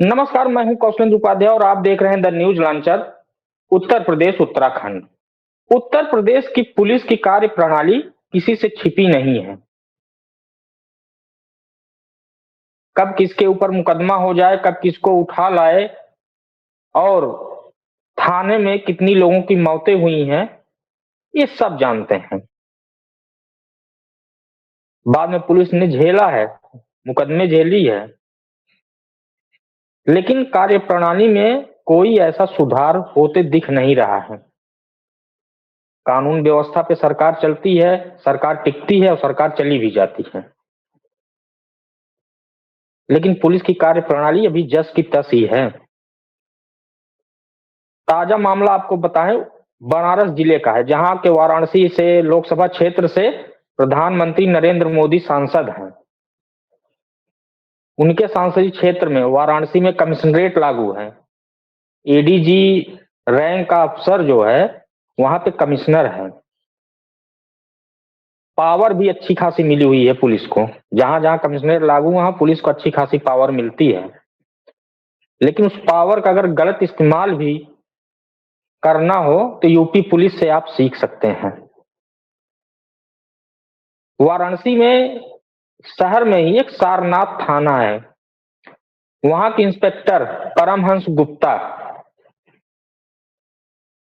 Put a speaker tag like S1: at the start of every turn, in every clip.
S1: नमस्कार, मैं हूं कौशलेंद्र उपाध्याय और आप देख रहे हैं the news launcher. Uttar Pradesh Uttarakhand. Uttar Pradesh की पुलिस की कार्य प्रणाली किसी से छिपी नहीं है। कब किसके ऊपर मुकदमा हो जाए, कब किसको उठा लाए और थाने में कितनी लोगों की मौतें हुई हैं, ये सब जानते हैं। बाद में पुलिस ने झेला है, मुकदमे झेली है, लेकिन कार्यप्रणाली में कोई ऐसा सुधार होते दिख नहीं रहा है। कानून व्यवस्था पे सरकार चलती है, सरकार टिकती है और सरकार चली भी जाती है, लेकिन पुलिस की कार्यप्रणाली अभी जस की तस ही है। ताजा मामला आपको बताएं, बनारस जिले का है, जहां के वाराणसी से लोकसभा क्षेत्र से प्रधानमंत्री नरेंद्र मोदी सांसद हैं। उनके संसदीय क्षेत्र में वाराणसी में कमिश्नरेट लागू है। एडीजी रैंक का अफसर जो है वहां पे कमिश्नर है। पावर भी अच्छी खासी मिली हुई है पुलिस को। जहां जहां कमिश्नरेट लागू वहां पुलिस को अच्छी खासी पावर मिलती है, लेकिन उस पावर का अगर गलत इस्तेमाल भी करना हो तो यूपी पुलिस से आप सीख सकते हैं। वाराणसी में शहर में ही एक सारनाथ थाना है। वहां के इंस्पेक्टर परमहंस गुप्ता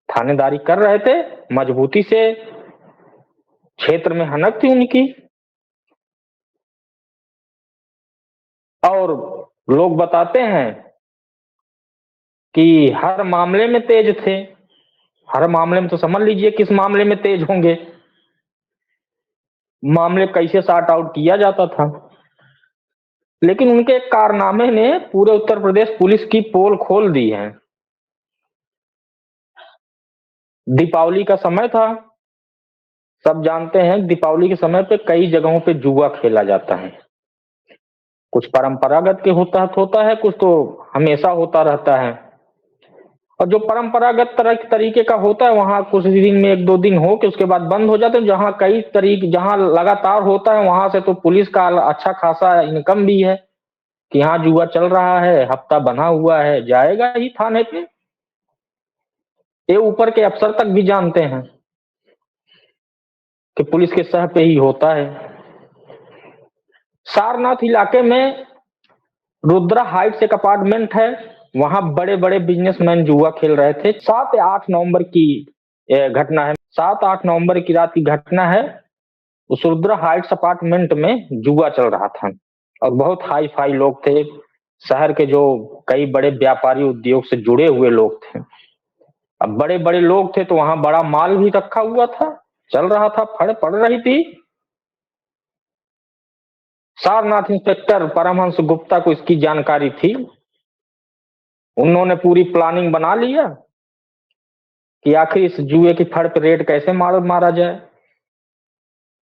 S1: थानेदारी कर रहे थे, मजबूती से क्षेत्र में हनक थी उनकी, और लोग बताते हैं कि हर मामले में तेज थे। हर मामले में तो समझ लीजिए किस मामले में तेज होंगे। मामले कैसे सॉर्ट आउट किया जाता था, लेकिन उनके कारनामे ने पूरे उत्तर प्रदेश पुलिस की पोल खोल दी है। दीपावली का समय था, सब जानते हैं दीपावली के समय पे कई जगहों पे जुआ खेला जाता है। कुछ परंपरागत के होता है, कुछ तो हमेशा होता रहता है। और जो परंपरागत तरीके का होता है वहां कुछ दिन में एक दो दिन हो के उसके बाद बंद हो जाते हैं। जहां लगातार होता है वहां से तो पुलिस का अच्छा खासा इनकम भी है कि यहाँ जुआ चल रहा है, हफ्ता बना हुआ है, जाएगा ही थाने पे। ये ऊपर के अफसर तक भी जानते हैं कि पुलिस के सह पे ही होता है। सारनाथ इलाके में रुद्रा हाइट्स एक अपार्टमेंट है, वहां बड़े बड़े बिजनेसमैन जुआ खेल रहे थे। 7 या 8 नवंबर की घटना है, 7-8 नवंबर की रात की घटना है। उस रुद्रा हाइट्स अपार्टमेंट में जुआ चल रहा था और बहुत हाई फाई लोग थे। शहर के जो कई बड़े व्यापारी उद्योग से जुड़े हुए लोग थे। अब बड़े बड़े लोग थे तो वहां बड़ा माल भी रखा हुआ था, चल रहा था, फड़ पड़ रही थी। सारनाथ इंस्पेक्टर परमहंस गुप्ता को इसकी जानकारी थी। उन्होंने पूरी प्लानिंग बना लिया कि आखिर इस जुए की फड़ पे रेड कैसे मारा जाए।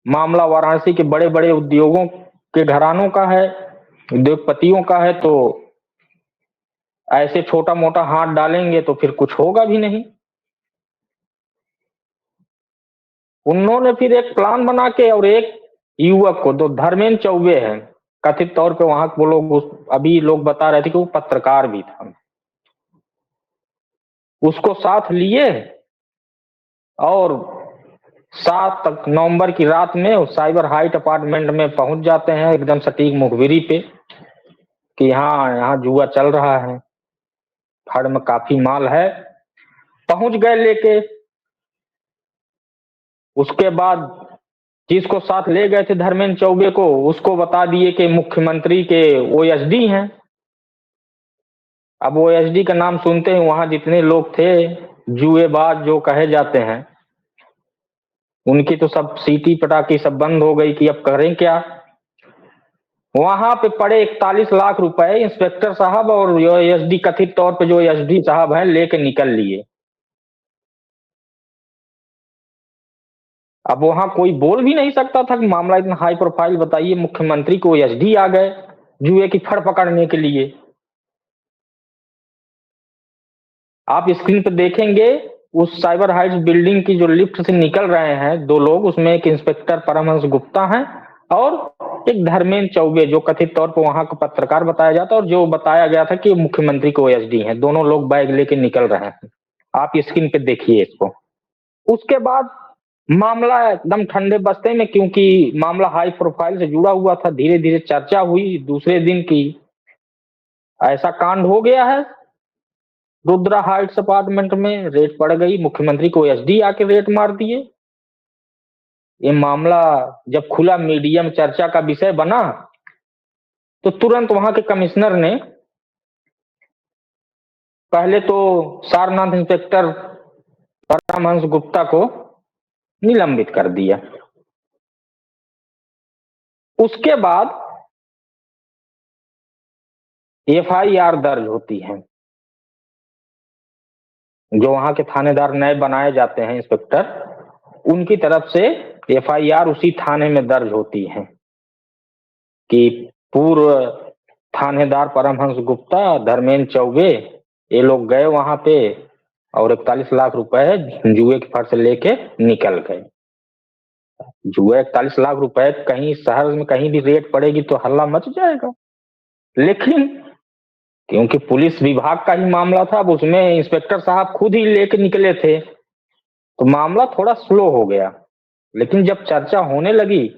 S1: मामला वाराणसी के बड़े बड़े उद्योगों के घरानों का है, उद्योगपतियों का है, तो ऐसे छोटा मोटा हाथ डालेंगे तो फिर कुछ होगा भी नहीं। उन्होंने फिर एक प्लान बना के और एक युवक को, जो धर्मेंद्र चौबे है, कथित तौर पे वहां वो लोग अभी लोग बता रहे थे कि वो पत्रकार भी था, उसको साथ लिए और 7 नवंबर की रात में साइबर हाइट अपार्टमेंट में पहुंच जाते हैं, एकदम सटीक मुखबिरी पे कि हाँ यहाँ जुआ चल रहा है, फड़ में काफी माल है। पहुंच गए लेके। उसके बाद जिसको साथ ले गए थे धर्मेंद्र चौबे को, उसको बता दिए कि मुख्यमंत्री के ओएसडी हैं। अब ओएसडी का नाम सुनते ही वहां जितने लोग थे जुएबाज जो कहे जाते हैं, उनकी तो सब सीटी पटाखी सब बंद हो गई कि अब करें क्या। वहां पे पड़े 41 लाख रुपए इंस्पेक्टर साहब और ओएसडी, कथित तौर पे जो एसडी साहब हैं, लेके निकल लिए। अब वहां कोई बोल भी नहीं सकता था कि मामला इतना हाई प्रोफाइल, बताइए मुख्यमंत्री को एसडी आ गए जुए की फड़ पकड़ने के लिए। आप स्क्रीन पर देखेंगे उस साइबर हाइट्स बिल्डिंग की जो लिफ्ट से निकल रहे हैं दो लोग, उसमें एक इंस्पेक्टर परमहंस गुप्ता हैं और एक धर्मेंद्र चौबे, जो कथित तौर पर वहां का पत्रकार बताया जाता है और जो बताया गया था कि मुख्यमंत्री के ओएसडी हैं, दोनों लोग बैग लेके निकल रहे हैं। आप स्क्रीन पे देखिए इसको। उसके बाद मामला एकदम ठंडे बस्ते में, क्योंकि मामला हाई प्रोफाइल से जुड़ा हुआ था, धीरे धीरे चर्चा हुई। दूसरे दिन की ऐसा कांड हो गया है, रुद्रा हाइट्स अपार्टमेंट में रेड पड़ गई, मुख्यमंत्री को एसडी आके रेड मार दिए। ये मामला जब खुला, मीडिया में चर्चा का विषय बना, तो तुरंत वहां के कमिश्नर ने पहले तो सारनाथ इंस्पेक्टर परमहंस गुप्ता को निलंबित कर दिया। उसके बाद एफआईआर दर्ज होती है। जो वहां के थानेदार नए बनाए जाते हैं इंस्पेक्टर, उनकी तरफ से एफआईआर उसी थाने में दर्ज होती है कि पूर्व थानेदार परमहंस गुप्ता, धर्मेंद्र चौबे, ये लोग गए वहां पे और 41 लाख रुपए जुए के फर से लेके निकल गए। जुए 41 लाख रुपए, कहीं शहर में कहीं भी रेट पड़ेगी तो हल्ला मच जाएगा। लेकिन क्योंकि पुलिस विभाग का ही मामला था, अब उसमें इंस्पेक्टर साहब खुद ही लेके निकले थे, तो मामला थोड़ा स्लो हो गया। लेकिन जब चर्चा होने लगी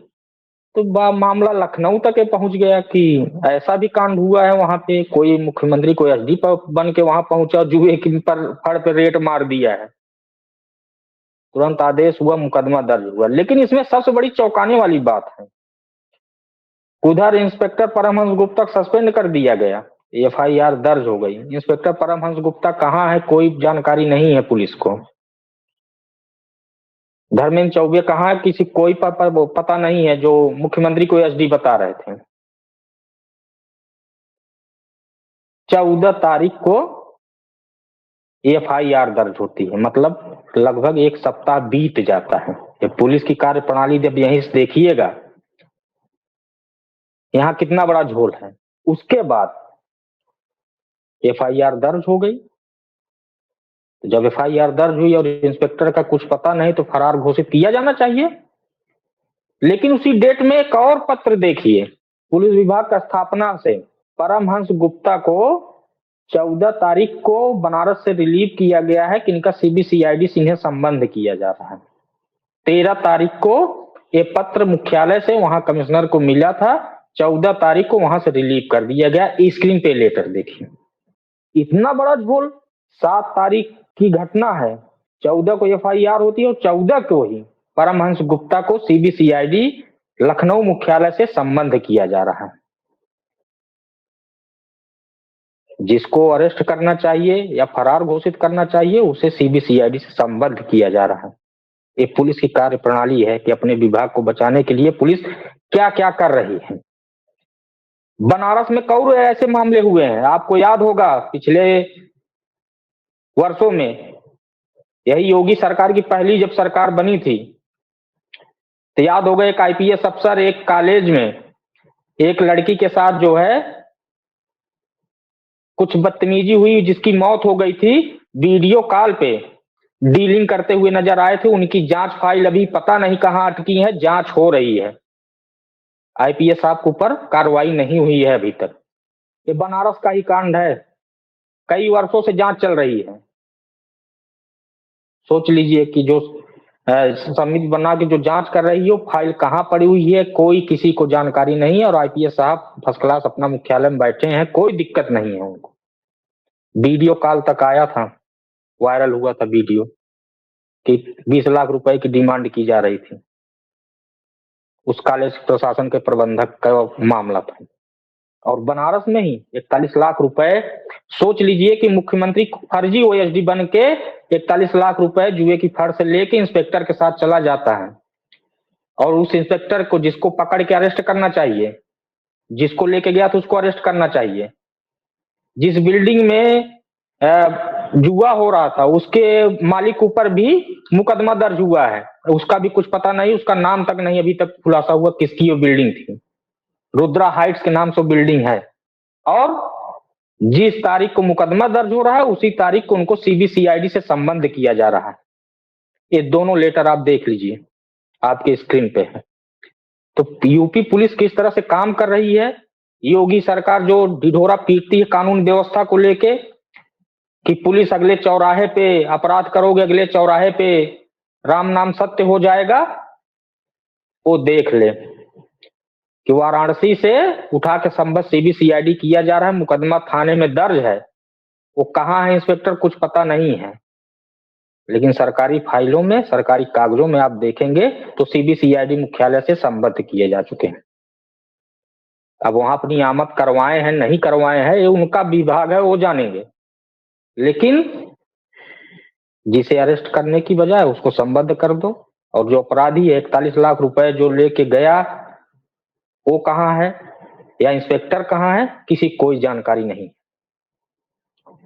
S1: तो मामला लखनऊ तक पहुंच गया कि ऐसा भी कांड हुआ है वहां पे, कोई मुख्यमंत्री कोई एसडी बन के वहां पहुंचा, जुए की पर फड़ पे रेट मार दिया है। तुरंत आदेश हुआ, मुकदमा दर्ज हुआ। लेकिन इसमें सबसे बड़ी चौंकाने वाली बात है, उधर इंस्पेक्टर परमहंस गुप्ता सस्पेंड कर दिया गया, एफआईआर दर्ज हो गई। इंस्पेक्टर परमहंस गुप्ता कहाँ है, कोई जानकारी नहीं है पुलिस को। धर्मेंद्र चौबे कहाँ है, किसी कोई पता नहीं है, जो मुख्यमंत्री को एसडी बता रहे थे। 14 तारीख को एफआईआर दर्ज होती है, मतलब लगभग एक सप्ताह बीत जाता है। ये पुलिस की कार्य प्रणाली जब यहीं से देखिएगा, यहाँ कितना बड़ा झोल है। उसके बाद एफआईआर दर्ज हो गई। तो जब एफआईआर दर्ज हुई और इंस्पेक्टर का कुछ पता नहीं, तो फरार घोषित किया जाना चाहिए। लेकिन उसी डेट में एक और पत्र देखिए, पुलिस विभाग का स्थापना से परमहंस गुप्ता को 14 तारीख को बनारस से रिलीव किया गया है कि इनका सीबीसीआईडी से इन्हें संबंध किया जा रहा है। 13 तारीख को ये पत्र मुख्यालय से वहां कमिश्नर को मिला था, 14 तारीख को वहां से रिलीव कर दिया गया। स्क्रीन पे लेटर देखिए, इतना बड़ा झोल। 7 तारीख की घटना है, 14 को एफआईआर होती है और 14 को ही परमहंस गुप्ता को सीबीसीआईडी लखनऊ मुख्यालय से संबंध किया जा रहा है। जिसको अरेस्ट करना चाहिए या फरार घोषित करना चाहिए, उसे सीबीसीआईडी से संबद्ध किया जा रहा है। ये पुलिस की कार्य प्रणाली है कि अपने विभाग को बचाने के लिए पुलिस क्या क्या कर रही है। बनारस में कई ऐसे मामले हुए हैं, आपको याद होगा पिछले वर्षों में, यही योगी सरकार की पहली जब सरकार बनी थी, तो याद होगा एक आईपीएस अफसर एक कॉलेज में एक लड़की के साथ जो है कुछ बदतमीजी हुई, जिसकी मौत हो गई थी, वीडियो कॉल पे डीलिंग करते हुए नजर आए थे। उनकी जांच फाइल अभी पता नहीं कहां अटकी है, जांच हो रही है। आईपीएस साहब के ऊपर कार्रवाई नहीं हुई है अभी तक। ये बनारस का ही कांड है, कई वर्षों से जांच चल रही है। सोच लीजिए कि जो समिति बना के जो जांच कर रही है, फाइल कहां पड़ी हुई है, कोई किसी को जानकारी नहीं है। और आईपीएस साहब फर्स्ट क्लास अपना मुख्यालय में बैठे हैं, कोई दिक्कत नहीं है उनको। वीडियो कॉल तक आया था, वायरल हुआ था वीडियो कि 20 लाख रुपए की डिमांड की जा रही थी। उस कॉलेज प्रशासन के प्रबंधक का मामला था। और बनारस में ही 41 लाख रुपए, सोच लीजिए कि मुख्यमंत्री फर्जी ओएसडी बन के 41 लाख रुपए जुए की फड़ से लेके इंस्पेक्टर के साथ चला जाता है। और उस इंस्पेक्टर को, जिसको पकड़ के अरेस्ट करना चाहिए, जिसको लेके गया था उसको अरेस्ट करना चाहिए। जिस बिल्डिंग में जुआ हो रहा था, उसके मालिक ऊपर भी मुकदमा दर्ज हुआ है, उसका भी कुछ पता नहीं, उसका नाम तक नहीं अभी तक खुलासा हुआ किसकी वो बिल्डिंग थी। रुद्रा हाइट्स के नाम से बिल्डिंग है। और जिस तारीख को मुकदमा दर्ज हो रहा है, उसी तारीख को उनको सीबीसीआईडी से संबंध किया जा रहा है। ये दोनों लेटर आप देख लीजिए, आपके स्क्रीन पे है। तो यूपी पुलिस किस तरह से काम कर रही है, योगी सरकार जो ढिढोरा पीटती है कानून व्यवस्था को लेके कि पुलिस अगले चौराहे पे अपराध करोगे, अगले चौराहे पे राम नाम सत्य हो जाएगा, वो देख ले कि वाराणसी से उठा के संबंध सीबीसीआईडी किया जा रहा है, मुकदमा थाने में दर्ज है, वो कहाँ है इंस्पेक्टर कुछ पता नहीं है, लेकिन सरकारी फाइलों में, सरकारी कागजों में आप देखेंगे तो सीबीसीआईडी मुख्यालय से संबद्ध किए जा चुके हैं। अब वहां अपनी आमद करवाए हैं नहीं करवाए हैं, ये उनका विभाग है, वो जानेंगे, लेकिन जिसे अरेस्ट करने की बजाय उसको संबद्ध कर दो। और जो अपराधी है 41 लाख रुपए जो लेके गया, वो कहाँ है या इंस्पेक्टर कहाँ है, किसी कोई जानकारी नहीं।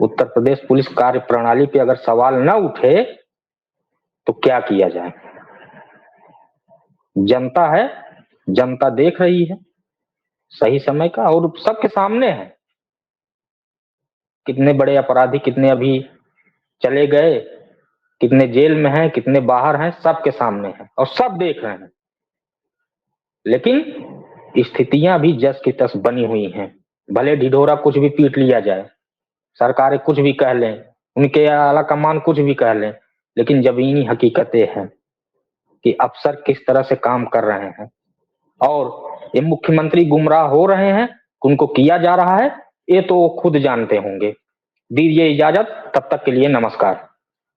S1: उत्तर प्रदेश पुलिस कार्य प्रणाली पे अगर सवाल न उठे तो क्या किया जाए। जनता है, जनता देख रही है सही समय का, और सबके सामने है कितने बड़े अपराधी कितने अभी चले गए, कितने जेल में हैं, कितने बाहर हैं, सबके सामने है और सब देख रहे हैं। लेकिन स्थितियां भी जस की तस बनी हुई हैं। भले ढिढोरा कुछ भी पीट लिया जाए, सरकारें कुछ भी कह लें, उनके आला कमान कुछ भी कह लें, लेकिन जमीनी हकीकतें हैं कि अफसर किस तरह से काम कर रहे हैं और ये मुख्यमंत्री गुमराह हो रहे हैं, उनको किया जा रहा है, ये तो खुद जानते होंगे। दीजिए इजाजत, तब तक के लिए नमस्कार।